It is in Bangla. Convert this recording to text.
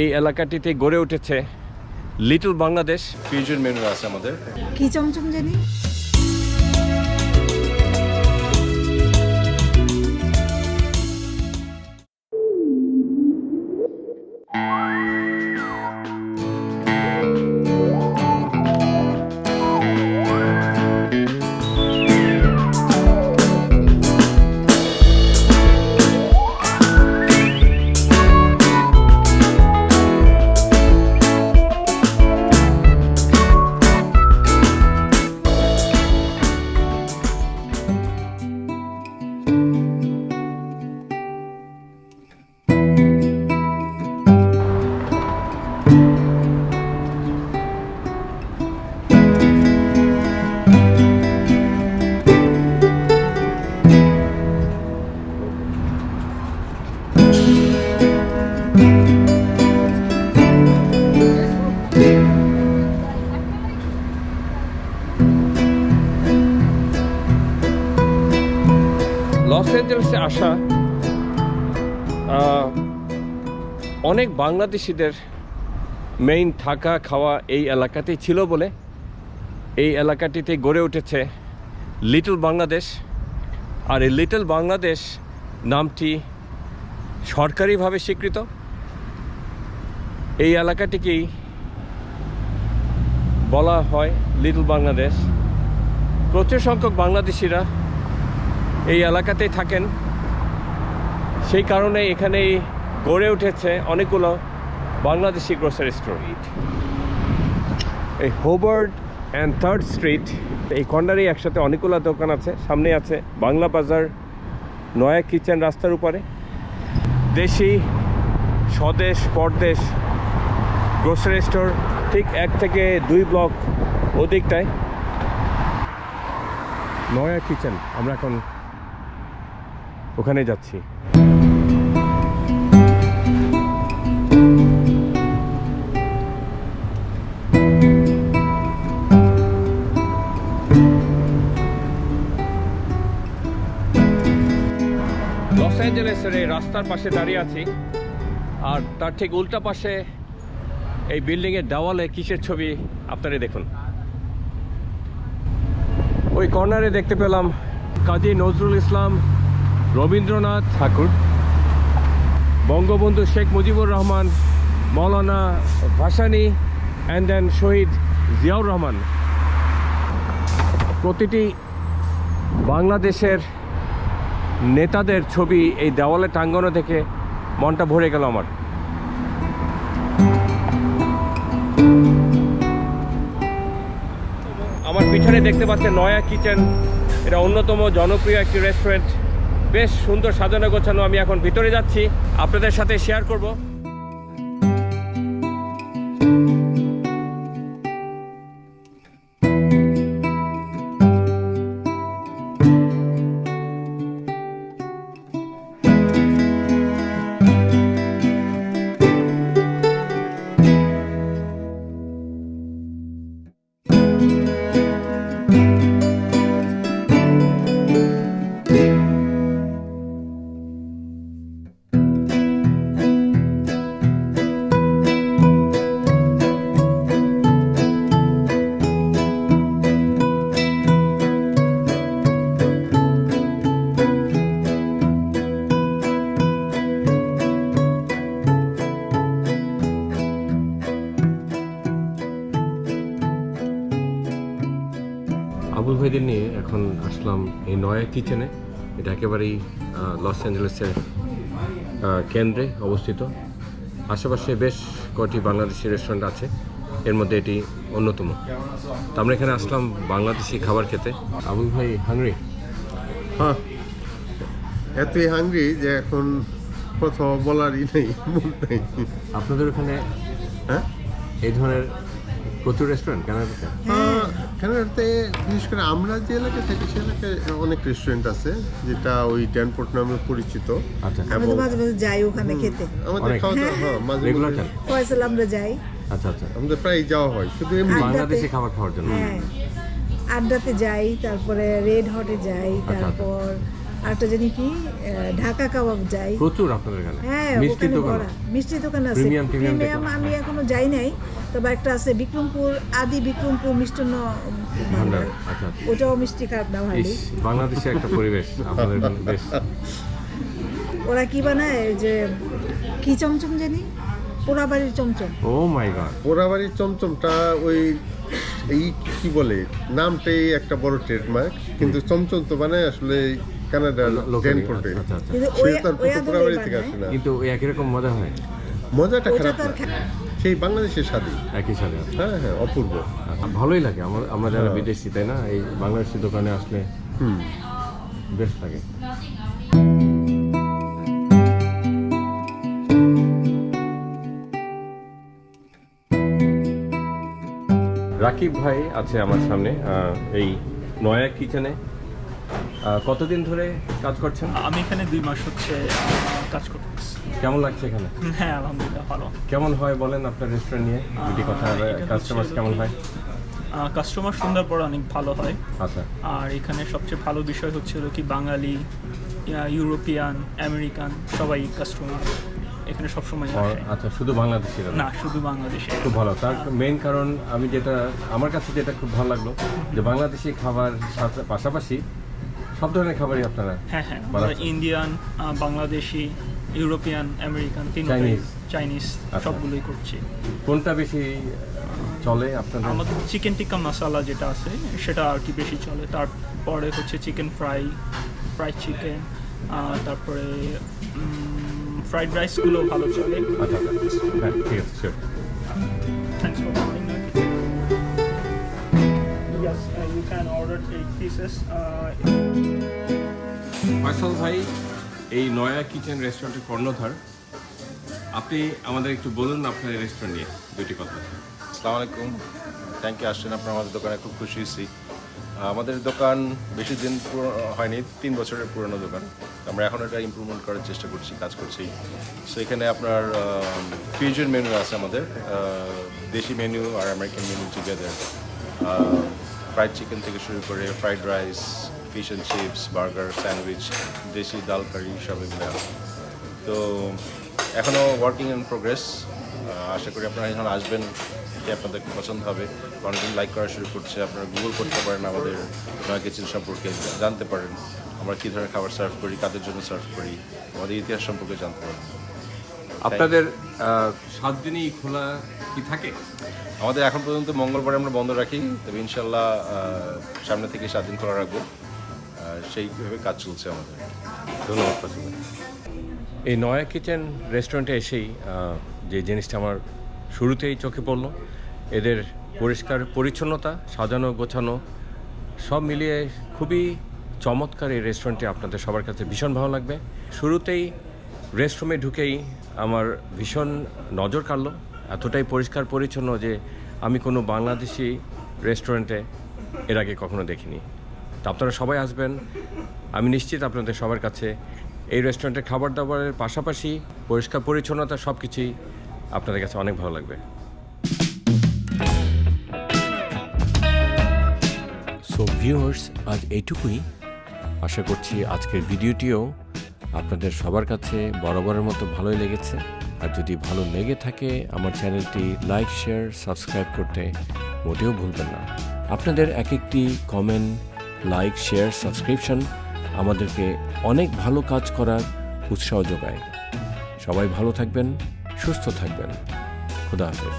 এই এলাকাটিতে গড়ে উঠেছে লিটল বাংলাদেশ ফিউশন মেনু আছে আমাদের। কি চমচম জানি লস অ্যাঞ্জেলেসে আসা অনেক বাংলাদেশিদের মেইন থাকা খাওয়া এই এলাকাতেই ছিল বলে এই এলাকাটিতে গড়ে উঠেছে লিটল বাংলাদেশ। আর এই লিটল বাংলাদেশ নামটি সরকারিভাবে স্বীকৃত। এই এলাকাটিকেই বলা হয় লিটল বাংলাদেশ। প্রচুর সংখ্যক বাংলাদেশিরা এই এলাকাতেই থাকেন, সেই কারণে এখানেই গড়ে উঠেছে অনেকগুলো বাংলাদেশি গ্রোসারি স্টোর। এই হোবার্ড অ্যান্ড 3rd স্ট্রিট এই কর্নারেই একসাথে অনেকগুলো দোকান আছে। সামনে আছে বাংলা বাজার, নয়া কিচেন রাস্তার উপরে। দেশি, স্বদেশ, পরদেশ গ্রোসারি স্টোর ঠিক 1 থেকে 2 ব্লক ওদিকটায় নয়া কিচেন। আমরা এখন ওখানে যাচ্ছি। লস অ্যাঞ্জেলেসের এই রাস্তার পাশে দাঁড়িয়ে আছি, আর তার ঠিক উল্টা পাশে এই বিল্ডিংয়ের দেওয়ালে কিসের ছবি আপনারা দেখুন। ওই কর্নারে দেখতে পেলাম কাজী নজরুল ইসলাম, রবীন্দ্রনাথ ঠাকুর, বঙ্গবন্ধু শেখ মুজিবুর রহমান, মৌলানা ভাসানী অ্যান্ড দেন শহীদ জিয়াউর রহমান। প্রতিটি বাংলাদেশের নেতাদের ছবি এই দেওয়ালে টাঙ্গানো দেখে মনটা ভরে গেল আমার। আমার পিছনে দেখতে পাচ্ছেন নয়া কিচেন। এটা অন্যতম জনপ্রিয় একটি রেস্টুরেন্ট, বেশ সুন্দর সাজানো গোছানো। আমি এখন ভিতরে যাচ্ছি, আপনাদের সাথে শেয়ার করব। আবুল ভাইদের নিয়ে এখন আসলাম এই নয়া কিচেনে। এটা একেবারেই লস অ্যাঞ্জেলেসের কেন্দ্রে অবস্থিত। আশেপাশে বেশ কয়েকটি বাংলাদেশি রেস্টুরেন্ট আছে, এর মধ্যে এটি অন্যতম। তো আমরা এখানে আসলাম বাংলাদেশি খাবার খেতে। আবুল ভাই হাংরি? হ্যাঁ, এতই হাংরি যে এখন কথা বলারই নেই, মুখ নেই। আপনাদের ওখানে হ্যাঁ এই ধরনের প্রচুর রেস্টুরেন্ট কানাডাতে? কানাডাতে বিশেষ করে আমরা যে এলাকায় থাকি সে এলাকায় অনেক রেস্টুরেন্ট আছে, যেটা ওই ড্যানপোর্ট নামে পরিচিত। আচ্ছা, আমরা তো মাঝে মাঝে যাই ওখানে খেতে। আমাদের খাওয়া দাওয়া মাঝে রেগুলার মাঝে ফয়সাল আমরা যাই। আচ্ছা আচ্ছা, আমাদের প্রায় যাওয়া হয় শুধু এমনি বাংলাদেশি খাবার খাওয়ার জন্য। হ্যাঁ, আড্ডাতে যাই, তারপরে রেড হটে যাই, তারপর আরেকটা জানি কি ঢাকা কাবাব যাই। প্রচুর আপনাদের এখানে হ্যাঁ, মিষ্টির ওখানে দোকান ভরা। মিষ্টির দোকান আছে। প্রিমিয়াম প্রিমিয়াম আমি এখনো যাই নাই, তবে একটা আছে বিক্রমপুর, আদি বিক্রমপুর মিষ্টান্ন ভান্ডার। ভান্ডার। আচ্ছা ওটাও মিষ্টি খারাপ না, ভালোই। ইস, বাংলাদেশে একটা পরিবেশ আপনাদের এখানে বেশ। ওরা কি বানায় যে কি চমচম জানি, পোড়াবাড়ির চমচম। ও মাই গড, পোড়াবাড়ির চমচমটা ওই এই কি বলে নামটাই একটা বড় ট্রেডমার্ক, কিন্তু চমচম তো বানায় আসলে কানাডার ডেনপোর্টে। আচ্ছা আচ্ছা, কিন্তু সে তার ওই পোড়াবাড়ি আদলেই থেকে বানায়। আসে না, কিন্তু ওই একই রকম মজা হয়, মজাটা ওটা খারাপ তার না, সেই বাংলাদেশের স্বাদে। একই সাথে। হ্যাঁ হ্যাঁ, অপূর্ব। আচ্ছা, ভালোই লাগে আমরা যারা বিদেশি, তাই না, এই বাংলাদেশি দোকানে আসলে বেশ লাগে। রাকিব ভাই আছে আমার সামনে এই নয়া কিচেনে। কতদিন ধরে কাজ করছেন? আমি এখানে 2 মাস হচ্ছে কাজ করতেছি। কেমন লাগছে এখানে? হ্যাঁ, আলহামদুলিল্লাহ ভালো। কেমন হয় বলেন আপনার রেস্টুরেন্ট নিয়ে দুটি কথা। কাস্টমার কেমন হয়? কাস্টমার সুন্দর পর অনেক ভালো হয়। আচ্ছা, আর এখানে সবচেয়ে ভালো বিষয় হচ্ছে হলো কি বাঙালি, ইউরোপিয়ান, আমেরিকান সবাই কাস্টমার এখানে সবসময় আসে। আচ্ছা, শুধু বাংলাদেশি না, শুধু বাংলাদেশে। খুব ভালো। তার মেইন কারণ আমি যেটা আমার কাছে যেটা খুব ভালো লাগলো যে বাংলাদেশি খাবার পাশাপাশি সব ধরনের খাবারই আপনারা। হ্যাঁ হ্যাঁ, আমরা ইন্ডিয়ান, বাংলাদেশি, ইউরোপিয়ান, আমেরিকান, তিনটাই, চাইনিজ সবগুলোই করছি। কোনটা বেশি চলে আপনাদের? আমাদের চিকেন টিক্কা মশলা যেটা আছে সেটা আর কি বেশি চলে। তারপরে হচ্ছে চিকেন ফ্রাইড চিকেন, তারপরে ফ্রাইড রাইসগুলো ভালো চলে। আচ্ছা হ্যাঁ, ঠিক আছে, sure. Thanks for coming. Yes, you can order 8 pieces. Faisal ভাই এই নয়া কিচেন রেস্টুরেন্টের কর্ণধার। আপনি আমাদের একটু বলুন আপনার রেস্টুরেন্ট নিয়ে দুটি কথা। আসসালামু আলাইকুম, থ্যাংক ইউ আসছেন আপনার আমাদের দোকানে, খুব খুশি হয়েছি। আমাদের দোকান বেশি দিন হয়নি, 3 বছরের পুরনো দোকান। আমরা এখন এটা ইমপ্রুভমেন্ট করার চেষ্টা করছি, কাজ করছি। সো এখানে আপনার ফিউশন মেনু আছে আমাদের, দেশি মেনু আর American menu together. Fried chicken থেকে শুরু করে fried rice, fish and chips, burger, sandwich, desi dal কারি সব এগুলো। তো এখনও ওয়ার্কিং ইন প্রোগ্রেস। আশা করি আপনারা এখানে আসবেন, যে আপনাদের পছন্দ হবে। অনেকদিন লাইক করা শুরু করছে, আপনারা গুগল করতে পারেন, আমাদের নয়া কিচেন সম্পর্কে জানতে পারেন, আমরা কী ধরনের খাবার সার্ভ করি, কাদের জন্য সার্ভ করি, আমাদের ইতিহাস সম্পর্কে জানতে পারেন। আপনাদের 7 দিনই খোলা কি থাকে? আমাদের এখন পর্যন্ত মঙ্গলবার আমরা বন্ধ রাখি, তবে ইনশাল্লাহ সামনে থেকে 7 দিন খোলা রাখবো। সেইভাবে কাজ চলছে আমাদের। ধন্যবাদ ফয়সাল ভাই। এই নয়া কিচেন রেস্টুরেন্টে এসেই যে জিনিসটা আমার শুরুতেই চোখে পড়লো, এদের পরিষ্কার পরিচ্ছন্নতা, সাজানো গোছানো সব মিলিয়ে খুবই চমৎকার। এই রেস্টুরেন্টে আপনাদের সবার কাছে ভীষণ ভালো লাগবে। শুরুতেই রেস্টরুমে ঢুকেই আমার ভীষণ নজর কাড়লো, এতটাই পরিষ্কার পরিচ্ছন্ন যে আমি কোনো বাংলাদেশি রেস্টুরেন্টে এর আগে কখনো দেখিনি। তো আপনারা সবাই আসবেন, আমি নিশ্চিত আপনাদের সবার কাছে এই রেস্টুরেন্টের খাবার দাবারের পাশাপাশি পরিষ্কার পরিচ্ছন্নতা সব কিছুই আপনাদের কাছে অনেক ভালো লাগবে। সো ভিউয়ার্স, আজ এইটুকুই। আশা করছি আজকের ভিডিওটিও আপনাদের সবার কাছে বরাবরের মতো ভালোই লেগেছে। আর যদি ভালো লেগে থাকে আমার চ্যানেলটি লাইক, শেয়ার, সাবস্ক্রাইব করতে মোটেও ভুলবেন না। আপনাদের এক একটি কমেন্ট, লাইক, শেয়ার, সাবস্ক্রিপশন আমাদেরকে অনেক ভালো কাজ করার উৎসাহ যোগায়। সবাই ভালো থাকবেন, সুস্থ থাকবেন। খুদা হাফেজ।